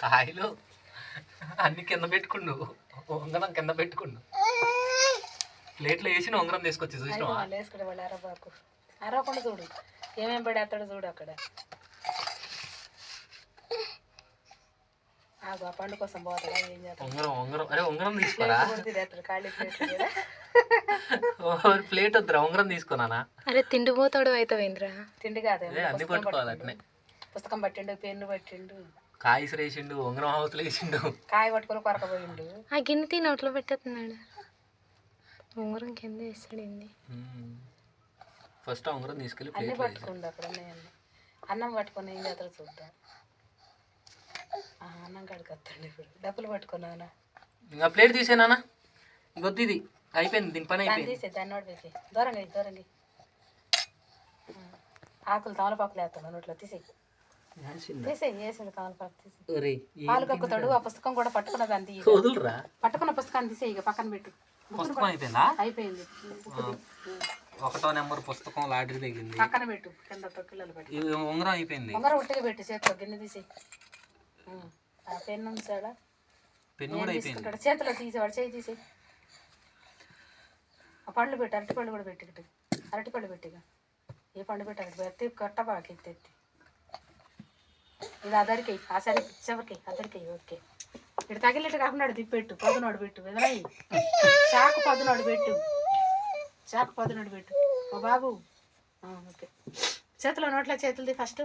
కాయలు అన్ని కింద పెట్టుకుండు, ఉంగరం కింద పెట్టుకుండు. ప్లేట్లో వేసిన ఉంగరం తీసుకొచ్చి చూసినావా? వేసుకుంటే వాళ్ళు అరబాకు అరవకుండా చూడు ఏమేం పడేస్తాడు చూడు అక్కడ. ఆ పండు కోసం పోతాడా ఏం చేస్తాడు? ఉంగరం ఉంగరం అరే ఉంగరం తీసుకోరా, ఖాళీ ప్లేట్ ప్లేట్ వద్దురా ఉంగరం తీసుకున్నానా. అరే తిండి పోతాడు అవుతావేంద్రా? తిండి కాదు అన్ని పట్టుకోవాలి అట్నే. పుస్తకం పట్టిండు, పెన్ను పట్టిండు, కాయ వేసిండు, ఉంగరం హౌస్లో వేసిండు, కాయ పట్టుకొని కొరకపోయిండు. ఆ గిన్నె తిని నోట్లో పెట్టేస్తున్నాడు, ఉంగరం కింద వేస్తాడు. ఫస్ట్ ఉంగరం తీసుకెళ్ళి అన్ని పట్టుకుండు అక్కడ ఉన్నాయన్ని. అన్నం పట్టుకొని ఏం చేస్తాడు చూద్దాం. అన్నం కాడికి వస్తాడు ఇప్పుడు. డబ్బులు పట్టుకున్నానా? ఇంకా ప్లేట్ తీసేనా? ఇంకొద్ది ఇది అయిపోయింది, దీని పని అయిపోయింది. తీసే దాన్ని నోటి పెట్టి దూరంగా దూరంగా ఆకులు తమలపాకులు వేస్తాడు నోట్లో. తీసేయి తీసేయి వేసాడు తమలపాకు తీసి పాలు కక్కుతాడు. ఆ పుస్తకం కూడా పట్టుకున్న దాన్ని పట్టుకున్న పుస్తకాన్ని తీసేయి, ఇక పక్కన పెట్టు. పుస్తకం అయిపోయిందా? అయిపోయింది. 1వ నెంబర్ పుస్తకం లాటరీ తగిలింది, పక్కన పెట్టు. కింద తొక్కిళ్ళు పెట్టి ఉంగరం అయిపోయింది. ఉంగరం ఉట్టిగా పెట్టి చేతిలో గిన్నె తీసి ఆ పెన్ను ఉంచాడా? పెన్ను కూడా అయిపోయింది. చేతిలో తీసేవాడు చేయి తీసి ఆ పండ్లు పెట్టి అరటిపళ్ళు కూడా పెట్టి అరటిపళ్ళు పెట్టిగా ఏ పండు పెట్టాలి ఎత్తి కట్టబాకి ఎత్తి ఇది అదరికి ఆ సరి చివరికి అదరికి ఓకే. ఇటు తగిలిట్టు కాకుండా తిప్పెట్టు, పదునోడు పెట్టు. ఎదురై చాకు పదునోడు పెట్టు, చాకు పదునోడు పెట్టు. ఓ బాబు ఓకే. చేతిలో నోట్లో చేతులది ఫస్ట్.